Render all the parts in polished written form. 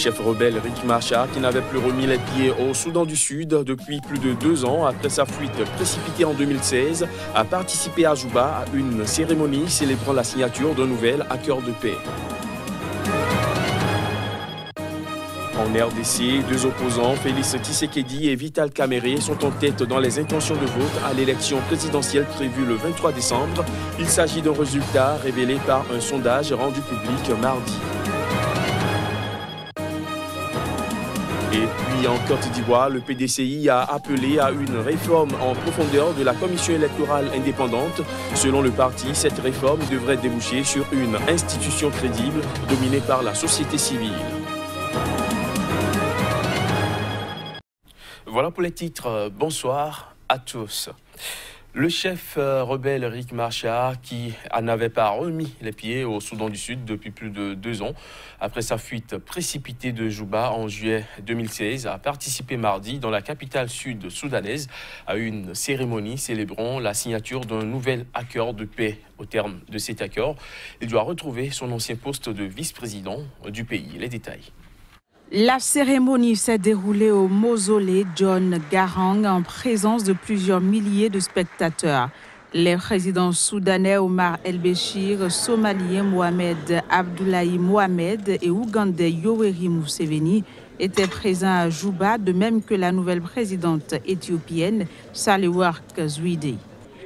chef rebelle Riek Machar, qui n'avait plus remis les pieds au Soudan du Sud depuis plus de 2 ans après sa fuite précipitée en 2016, a participé à Juba à une cérémonie célébrant la signature d'un nouvel accord de paix. En RDC, 2 opposants, Félix Tshisekedi et Vital Kamerhe, sont en tête dans les intentions de vote à l'élection présidentielle prévue le 23 décembre. Il s'agit d'un résultat révélé par un sondage rendu public mardi. Et puis en Côte d'Ivoire, le PDCI a appelé à une réforme en profondeur de la commission électorale indépendante. Selon le parti, cette réforme devrait déboucher sur une institution crédible dominée par la société civile. Voilà pour les titres. Bonsoir à tous. Le chef rebelle Riek Machar, qui n'avait pas remis les pieds au Soudan du Sud depuis plus de 2 ans, après sa fuite précipitée de Juba en juillet 2016, a participé mardi dans la capitale sud-soudanaise à une cérémonie célébrant la signature d'un nouvel accord de paix. Au terme de cet accord, il doit retrouver son ancien poste de vice-président du pays. Les détails. La cérémonie s'est déroulée au mausolée John Garang en présence de plusieurs milliers de spectateurs. Les présidents soudanais Omar El-Béchir, somalien Mohamed Abdoulaye Mohamed et ougandais Yoweri Museveni étaient présents à Juba, de même que la nouvelle présidente éthiopienne Sahle-Work Zewde.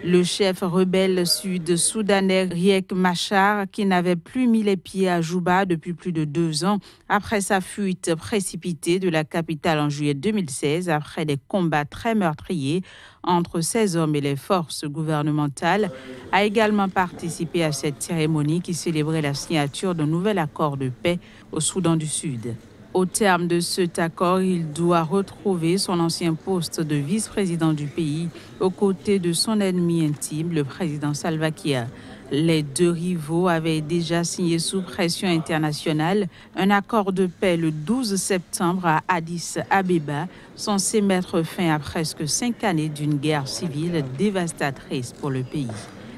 Le chef rebelle sud-soudanais Riek Machar, qui n'avait plus mis les pieds à Juba depuis plus de 2 ans, après sa fuite précipitée de la capitale en juillet 2016, après des combats très meurtriers entre ses hommes et les forces gouvernementales, a également participé à cette cérémonie qui célébrait la signature d'un nouvel accord de paix au Soudan du Sud. Au terme de cet accord, il doit retrouver son ancien poste de vice-président du pays aux côtés de son ennemi intime, le président Salva Kiir. Les 2 rivaux avaient déjà signé sous pression internationale un accord de paix le 12 septembre à Addis Abeba, censé mettre fin à presque 5 années d'une guerre civile dévastatrice pour le pays.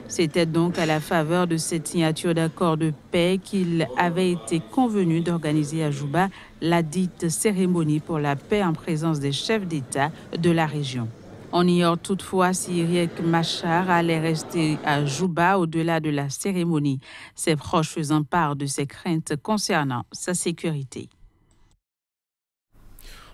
C'était donc à la faveur de cette signature d'accord de paix qu'il avait été convenu d'organiser à Juba la dite cérémonie pour la paix en présence des chefs d'État de la région. On ignore toutefois si Riek Machar allait rester à Juba au-delà de la cérémonie, ses proches faisant part de ses craintes concernant sa sécurité.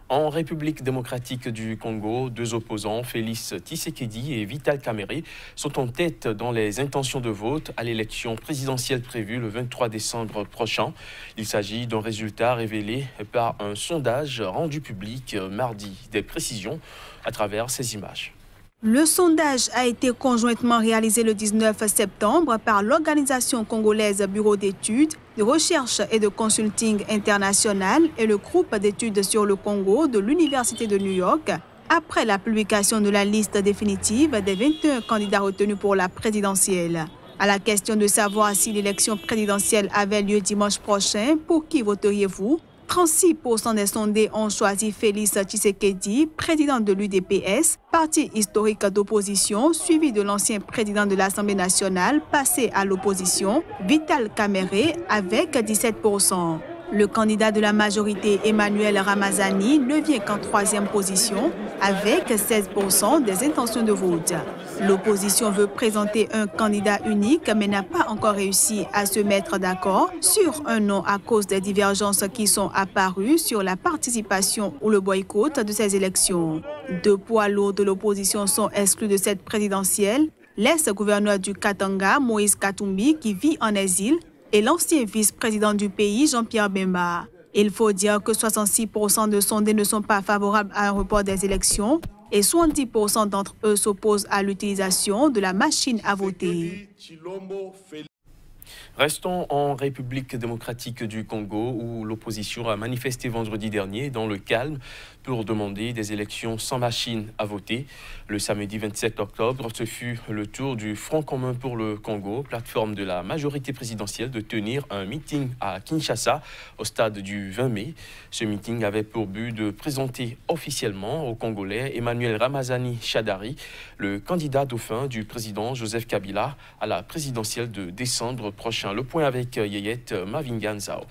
En République démocratique du Congo, 2 opposants, Félix Tshisekedi et Vital Kamerhe, sont en tête dans les intentions de vote à l'élection présidentielle prévue le 23 décembre prochain. Il s'agit d'un résultat révélé par un sondage rendu public mardi. Des précisions à travers ces images. Le sondage a été conjointement réalisé le 19 septembre par l'organisation congolaise Bureau d'études, de recherche et de consulting international et le groupe d'études sur le Congo de l'Université de New York, après la publication de la liste définitive des 21 candidats retenus pour la présidentielle. À la question de savoir si l'élection présidentielle avait lieu dimanche prochain, pour qui voteriez-vous ? 36% des sondés ont choisi Félix Tshisekedi, président de l'UDPS, parti historique d'opposition, suivi de l'ancien président de l'Assemblée nationale, passé à l'opposition, Vital Kamerhe, avec 17%. Le candidat de la majorité, Emmanuel Ramazani, ne vient qu'en 3e position, avec 16% des intentions de vote. L'opposition veut présenter un candidat unique, mais n'a pas encore réussi à se mettre d'accord sur un nom à cause des divergences qui sont apparues sur la participation ou le boycott de ces élections. 2 poids lourds de l'opposition sont exclus de cette présidentielle. L'ex-gouverneur du Katanga, Moïse Katumbi, qui vit en exil, et l'ancien vice-président du pays, Jean-Pierre Bemba. Il faut dire que 66% de sondés ne sont pas favorables à un report des élections et 70% d'entre eux s'opposent à l'utilisation de la machine à voter. Restons en République démocratique du Congo où l'opposition a manifesté vendredi dernier dans le calme pour demander des élections sans machine à voter. Le samedi 27 octobre, ce fut le tour du Front commun pour le Congo, plateforme de la majorité présidentielle, de tenir un meeting à Kinshasa au stade du 20 mai. Ce meeting avait pour but de présenter officiellement aux Congolais Emmanuel Ramazani Shadari, le candidat dauphin du président Joseph Kabila à la présidentielle de décembre prochain. Le point avec Yeyette Mavinganzao.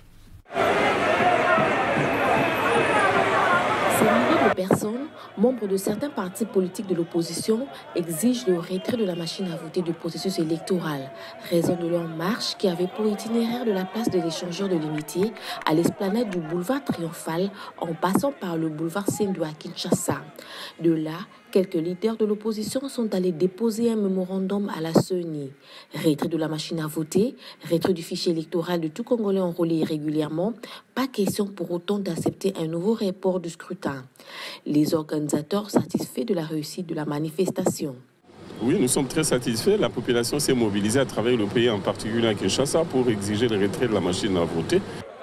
personnes, membres de certains partis politiques de l'opposition, exigent le retrait de la machine à voter du processus électoral, raison de leur marche qui avait pour itinéraire de la place de l'échangeur de l'Unité à l'esplanade du boulevard Triomphal en passant par le boulevard Sendou à Kinshasa. De là, quelques leaders de l'opposition sont allés déposer un mémorandum à la CENI. Retrait de la machine à voter, retrait du fichier électoral de tout Congolais enrôlé irrégulièrement, pas question pour autant d'accepter un nouveau report du scrutin. Les organisateurs satisfaits de la réussite de la manifestation. Oui, nous sommes très satisfaits. La population s'est mobilisée à travers le pays, en particulier à Kinshasa, pour exiger le retrait de la machine à voter.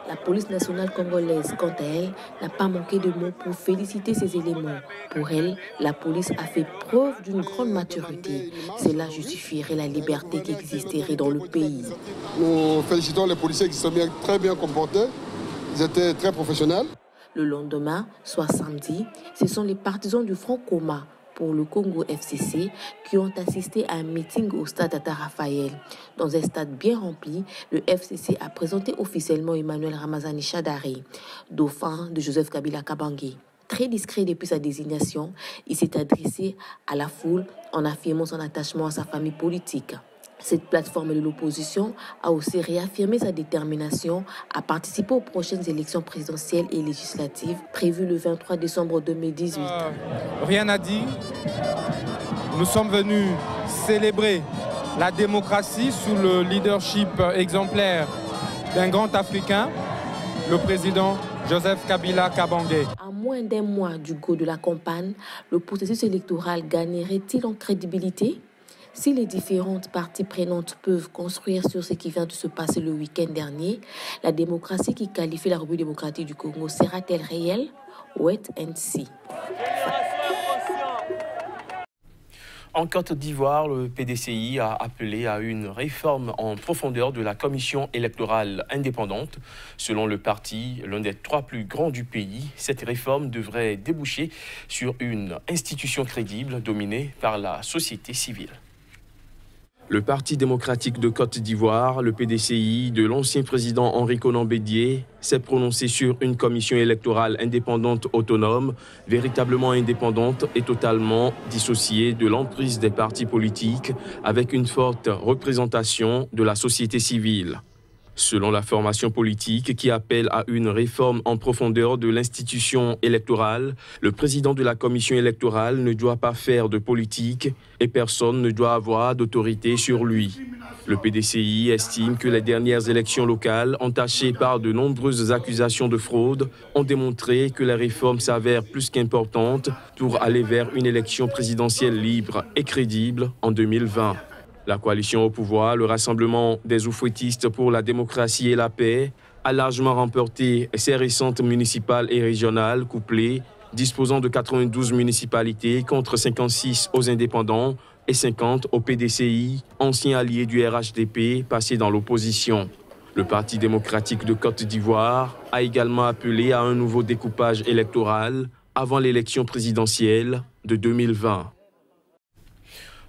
La police nationale congolaise, quant à elle, n'a pas manqué de mots pour féliciter ces éléments. Pour elle, la police a fait preuve d'une grande maturité. Cela justifierait la liberté qui existerait dans le pays. Nous félicitons les policiers qui sont très bien comportés. Ils étaient très professionnels. Le lendemain, soit samedi, ce sont les partisans du Front Commun pour le Congo FCC qui ont assisté à un meeting au stade Tata Raphaël. Dans un stade bien rempli, le FCC a présenté officiellement Emmanuel Ramazani Shadari, dauphin de Joseph Kabila Kabange. Très discret depuis sa désignation, il s'est adressé à la foule en affirmant son attachement à sa famille politique. Cette plateforme de l'opposition a aussi réaffirmé sa détermination à participer aux prochaines élections présidentielles et législatives prévues le 23 décembre 2018. Rien à dire. Nous sommes venus célébrer la démocratie sous le leadership exemplaire d'un grand Africain, le président Joseph Kabila Kabange. À moins d'un mois du go de la campagne, le processus électoral gagnerait-il en crédibilité ? Si les différentes parties prenantes peuvent construire sur ce qui vient de se passer le week-end dernier, la démocratie qui qualifie la République démocratique du Congo sera-t-elle réelle? Wait and see. En Côte d'Ivoire, le PDCI a appelé à une réforme en profondeur de la commission électorale indépendante. Selon le parti, l'un des 3 plus grands du pays, cette réforme devrait déboucher sur une institution crédible dominée par la société civile. Le Parti démocratique de Côte d'Ivoire, le PDCI, de l'ancien président Henri Konan Bédié, s'est prononcé sur une commission électorale indépendante autonome, véritablement indépendante et totalement dissociée de l'emprise des partis politiques, avec une forte représentation de la société civile. Selon la formation politique qui appelle à une réforme en profondeur de l'institution électorale, le président de la commission électorale ne doit pas faire de politique et personne ne doit avoir d'autorité sur lui. Le PDCI estime que les dernières élections locales, entachées par de nombreuses accusations de fraude, ont démontré que la réforme s'avère plus qu'importante pour aller vers une élection présidentielle libre et crédible en 2020. La coalition au pouvoir, le Rassemblement des oufouettistes pour la démocratie et la paix, a largement remporté ses récentes municipales et régionales couplées, disposant de 92 municipalités contre 56 aux indépendants et 50 au PDCI, ancien allié du RHDP passé dans l'opposition. Le Parti démocratique de Côte d'Ivoire a également appelé à un nouveau découpage électoral avant l'élection présidentielle de 2020.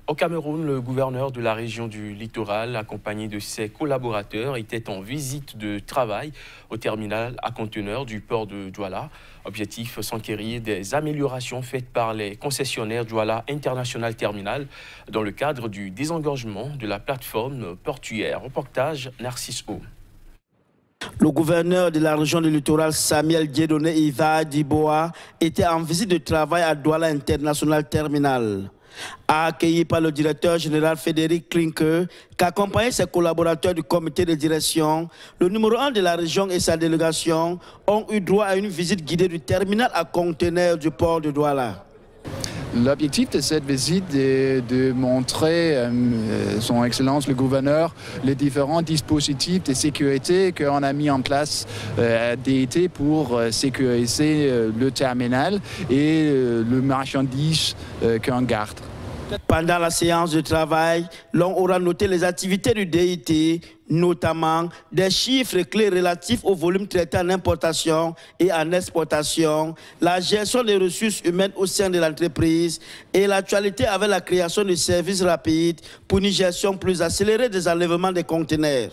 Au Cameroun, le gouverneur de la région du Littoral, accompagné de ses collaborateurs, était en visite de travail au terminal à conteneurs du port de Douala. Objectif, s'enquérir des améliorations faites par les concessionnaires Douala International Terminal dans le cadre du désengorgement de la plateforme portuaire. Reportage Narcisse O. Le gouverneur de la région du Littoral, Samuel Dieudonné Iva Diboa, était en visite de travail à Douala International Terminal. Accueilli par le directeur général Frédéric Klinke, qui accompagnait ses collaborateurs du comité de direction, le numéro 1 de la région et sa délégation ont eu droit à une visite guidée du terminal à conteneurs du port de Douala. L'objectif de cette visite est de montrer son Excellence le gouverneur les différents dispositifs de sécurité qu'on a mis en place d'été pour sécuriser le terminal et le marchandise qu'on garde. Pendant la séance de travail, l'on aura noté les activités du DIT, notamment des chiffres clés relatifs au volume traité en importation et en exportation, la gestion des ressources humaines au sein de l'entreprise et l'actualité avec la création de services rapides pour une gestion plus accélérée des enlèvements des conteneurs.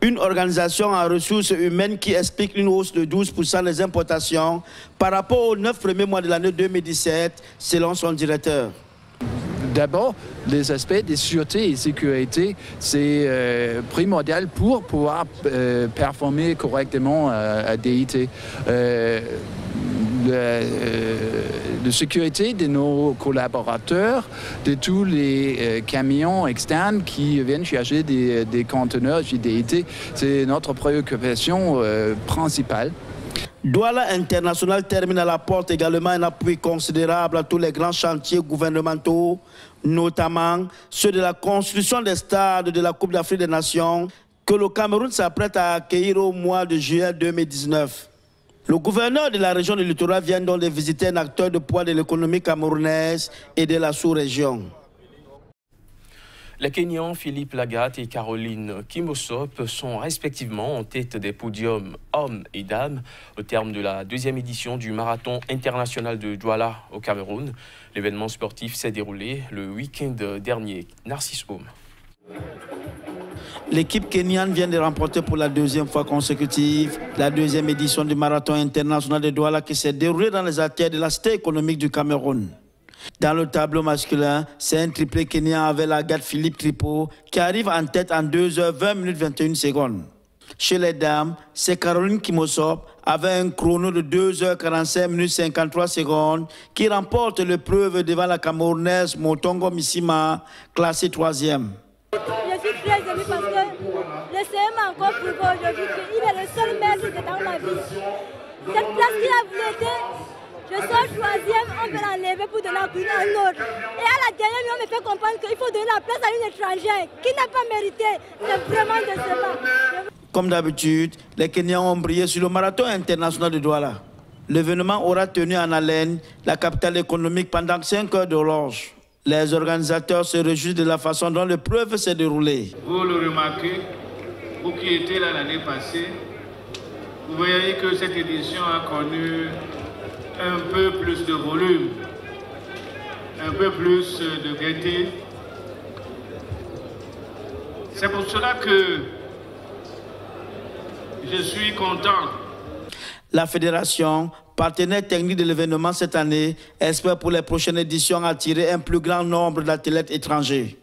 Une organisation en ressources humaines qui explique une hausse de 12% des importations par rapport aux 9 premiers mois de l'année 2017, selon son directeur. D'abord, les aspects de sûreté et sécurité, c'est primordial pour pouvoir performer correctement à DIT. De sécurité de nos collaborateurs, de tous les camions externes qui viennent chercher des conteneurs chez DIT, c'est notre préoccupation principale. Douala International termine à la porte également un appui considérable à tous les grands chantiers gouvernementaux, notamment ceux de la construction des stades de la Coupe d'Afrique des Nations que le Cameroun s'apprête à accueillir au mois de juillet 2019. Le gouverneur de la région du littoral vient donc de visiter un acteur de poids de l'économie camerounaise et de la sous-région. Les Kenyans Philippe Lagat et Caroline Kimosop sont respectivement en tête des podiums hommes et dames au terme de la 2e édition du marathon international de Douala au Cameroun. L'événement sportif s'est déroulé le week-end dernier. Narcisse Homme. L'équipe kenyane vient de remporter pour la 2e fois consécutive la 2e édition du marathon international de Douala qui s'est déroulé dans les artères de la cité économique du Cameroun. Dans le tableau masculin, c'est un triplé kenyan avec Lagat Philippe Tripo qui arrive en tête en 2h20 minutes 21 secondes. Chez les dames, c'est Caroline Kimosop avec un chrono de 2h45 minutes 53 secondes qui remporte l'épreuve devant la Camerounaise Motongo Missima, classée 3e. Je suis très émue parce que le CM a encore prouvé aujourd'hui qu'il est le seul maître dans ma vie. Cette place qu'il a voulu être, je sors 3e, on peut l'enlever pour donner à un autre. Et à la dernière, on me fait comprendre qu'il faut donner la place à une étrangère qui n'a pas mérité. C'est vraiment décevant. Comme d'habitude, les Kenyans ont brillé sur le marathon international de Douala. L'événement aura tenu en haleine la capitale économique pendant 5 heures d'horloge. Les organisateurs se réjouissent de la façon dont l'épreuve s'est déroulée. Vous le remarquez, vous qui étiez là l'année passée, vous voyez que cette édition a connu un peu plus de volume, un peu plus de gaieté. C'est pour cela que je suis content. La fédération, partenaire technique de l'événement cette année, espère pour les prochaines éditions attirer un plus grand nombre d'athlètes étrangers.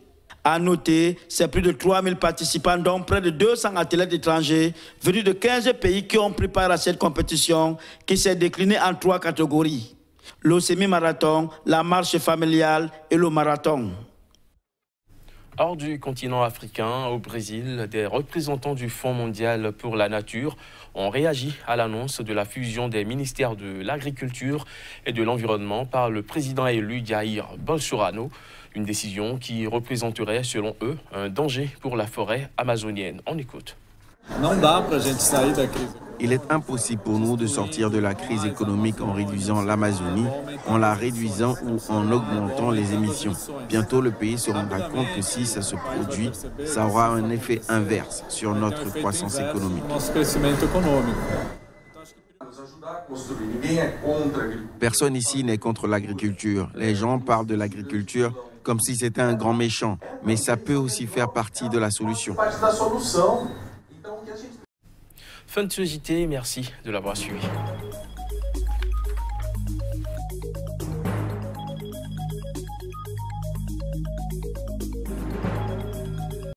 À noter, c'est plus de 3000 participants, dont près de 200 athlètes étrangers venus de 15 pays qui ont pris part à cette compétition qui s'est déclinée en 3 catégories. Le semi-marathon, la marche familiale et le marathon. Hors du continent africain, au Brésil, des représentants du Fonds mondial pour la nature ont réagi à l'annonce de la fusion des ministères de l'Agriculture et de l'Environnement par le président élu Jair Bolsonaro. Une décision qui représenterait, selon eux, un danger pour la forêt amazonienne. On écoute. Il est impossible pour nous de sortir de la crise économique en réduisant l'Amazonie, en la réduisant ou en augmentant les émissions. Bientôt, le pays se rendra compte que si ça se produit, ça aura un effet inverse sur notre croissance économique. Personne ici n'est contre l'agriculture. Les gens parlent de l'agriculture comme si c'était un grand méchant, mais ça peut aussi faire partie de la solution. Fin de ce JT, merci de l'avoir suivi.